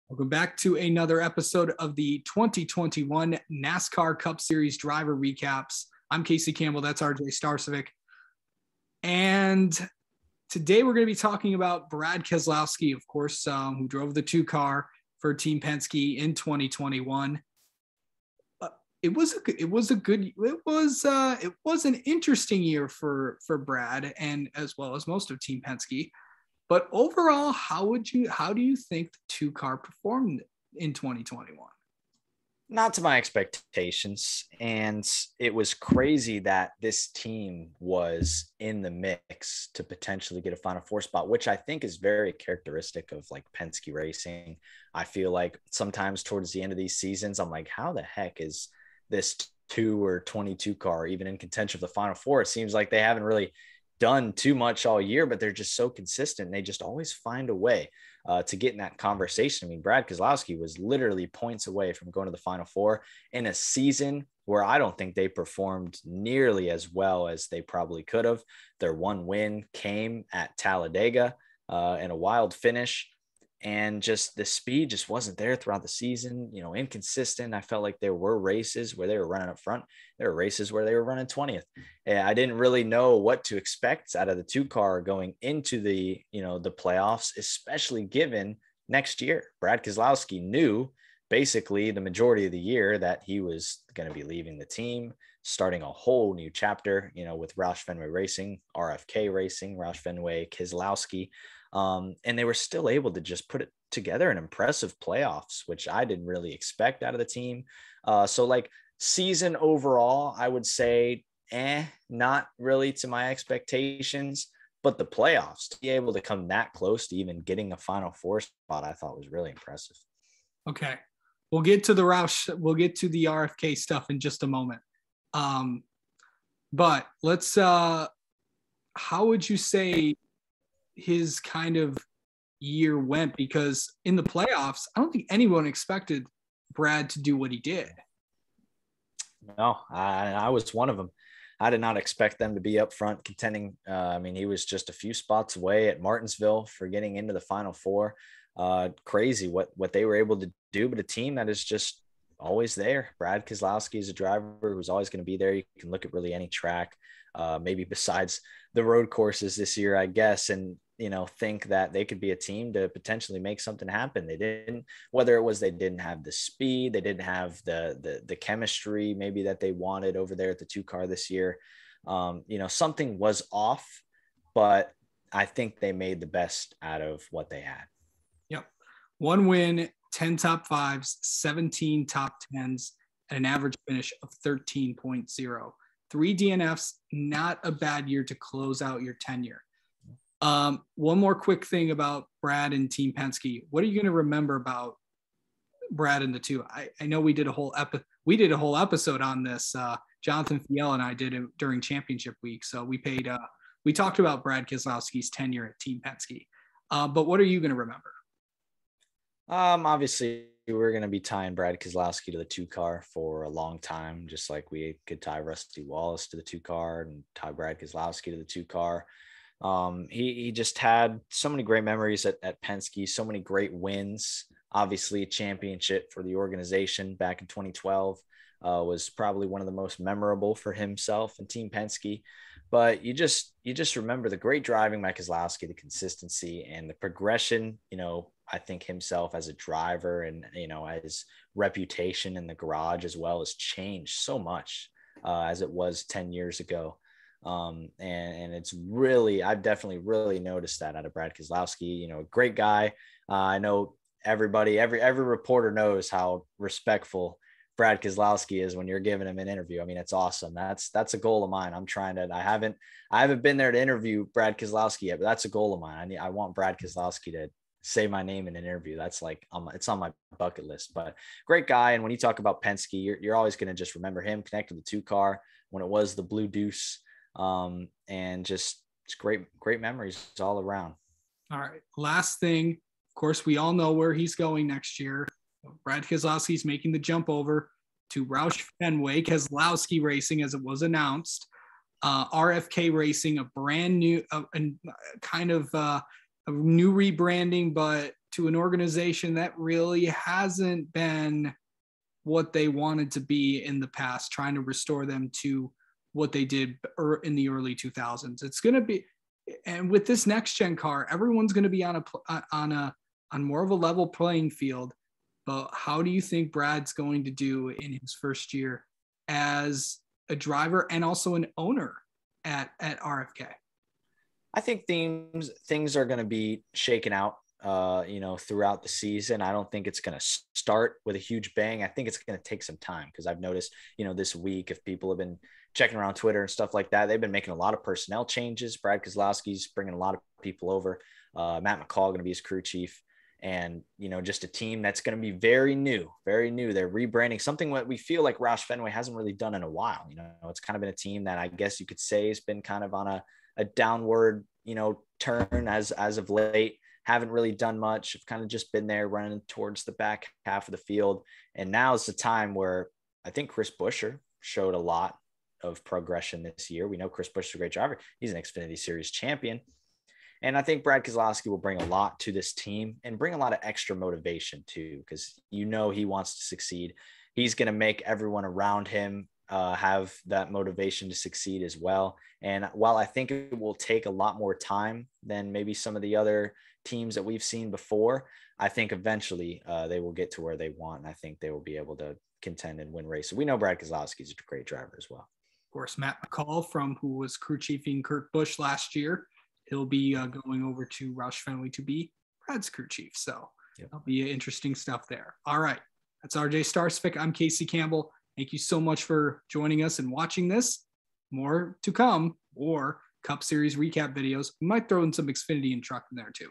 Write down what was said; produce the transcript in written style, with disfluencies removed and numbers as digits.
Welcome back to another episode of the 2021 NASCAR Cup Series driver recaps. I'm Casey Campbell. That's RJ Starcevic. And today we're going to be talking about Brad Keselowski, of course, who drove the 2-car for Team Penske in 2021. It was an interesting year for Brad and as well as most of Team Penske. But overall, how do you think the 2-car performed in 2021? Not to my expectations. And it was crazy that this team was in the mix to potentially get a Final Four spot, which I think is very characteristic of like Penske racing. I feel like sometimes towards the end of these seasons, I'm like, how the heck is this 2 or 22 car even in contention for the Final Four? It seems like they haven't really done too much all year, but they're just so consistent. They just always find a way to get in that conversation. I mean, Brad Keselowski was literally points away from going to the Final Four in a season where I don't think they performed nearly as well as they probably could have. Their one win came at Talladega in a wild finish. And just the speed just wasn't there throughout the season, inconsistent. I felt like there were races where they were running up front. There were races where they were running 20th. And I didn't really know what to expect out of the 2-car going into the playoffs, especially given next year. Brad Keselowski knew basically the majority of the year that he was going to be leaving the team, starting a whole new chapter, with Roush Fenway Racing, RFK Racing, Roush Fenway, Keselowski. And they were still able to just put it together in impressive playoffs, which I didn't really expect out of the team. So like season overall, I would say, not really to my expectations, but the playoffs, to be able to come that close to even getting a Final Four spot, I thought was really impressive. Okay. We'll get to the RFK stuff in just a moment. But let's, how would you say his kind of year went? Because in the playoffs, I don't think anyone expected Brad to do what he did. No, I was one of them. I did not expect them to be up front contending. He was just a few spots away at Martinsville for getting into the Final Four. Crazy what they were able to do, but a team that is just always there. Brad Keselowski is a driver who's always going to be there. You can look at really any track, maybe besides the road courses this year, I guess, and think that they could be a team to potentially make something happen. They didn't, whether it was they didn't have the speed, they didn't have the chemistry maybe that they wanted over there at the 2-car this year. Something was off, but I think they made the best out of what they had. Yep. 1 win, 10 top 5s, 17 top 10s, and an average finish of 13.0. 3 DNFs, not a bad year to close out your tenure. One more quick thing about Brad and Team Penske. What are you going to remember about Brad and the 2? I know we did a whole episode on this. Jonathan Fiel and I did it during championship week. So we talked about Brad Keselowski's tenure at Team Penske. But what are you going to remember? Obviously we're going to be tying Brad Keselowski to the 2-car for a long time, just like we could tie Rusty Wallace to the 2-car and tie Brad Keselowski to the 2-car. He just had so many great memories at Penske, so many great wins. Obviously a championship for the organization back in 2012 was probably one of the most memorable for himself and Team Penske. But you just remember the great driving by Keselowski, the consistency and the progression, I think himself as a driver and, his reputation in the garage as well has changed so much as it was 10 years ago. And it's really, I've definitely really noticed that out of Brad Keselowski, a great guy. I know everybody, every reporter knows how respectful Brad Keselowski is when you're giving him an interview. I mean, it's awesome. That's a goal of mine. I haven't been there to interview Brad Keselowski yet, but that's a goal of mine. I want Brad Keselowski to say my name in an interview. That's like, it's on my bucket list, but great guy. And when you talk about Penske, you're always going to just remember him connected to the 2-car when it was the Blue Deuce. And just it's great memories all around. All right. Last thing, of course, we all know where he's going next year. Brad Keselowski's making the jump over to Roush Fenway Keselowski Racing, as it was announced. RFK Racing, a brand new, kind of a new rebranding, but to an organization that really hasn't been what they wanted to be in the past, trying to restore them to what they did in the early 2000s. It's going to be, and with this next gen car, everyone's going to be on more of a level playing field. But how do you think Brad's going to do in his first year as a driver and also an owner at RFK? I think things are going to be shaken out, throughout the season. I don't think it's going to start with a huge bang. I think it's going to take some time because I've noticed, this week, if people have been checking around Twitter and stuff like that, they've been making a lot of personnel changes. Brad Keselowski's bringing a lot of people over. Matt McCall going to be his crew chief. And, just a team that's going to be very new. They're rebranding something that we feel like Roush Fenway hasn't really done in a while. It's kind of been a team that I guess you could say has been kind of on a downward, turn as of late. Haven't really done much. Have kind of just been there running towards the back half of the field. And now is the time where I think Chris Buescher showed a lot of progression this year. We know Chris Buescher's a great driver. He's an Xfinity Series champion. And I think Brad Keselowski will bring a lot to this team and bring a lot of extra motivation too, because he wants to succeed. He's going to make everyone around him have that motivation to succeed as well. And while I think it will take a lot more time than maybe some of the other teams that we've seen before, I think eventually they will get to where they want. And I think they will be able to contend and win races. We know Brad Keselowski is a great driver as well. Of course, Matt McCall, who was crew chiefing Kurt Busch last year, he'll be going over to Roush Fenway to be Brad's crew chief. So That'll be interesting stuff there. All right. That's RJ Starsvik. I'm Casey Campbell. Thank you so much for joining us and watching this. More to come, or Cup Series recap videos. We might throw in some Xfinity and truck in there too.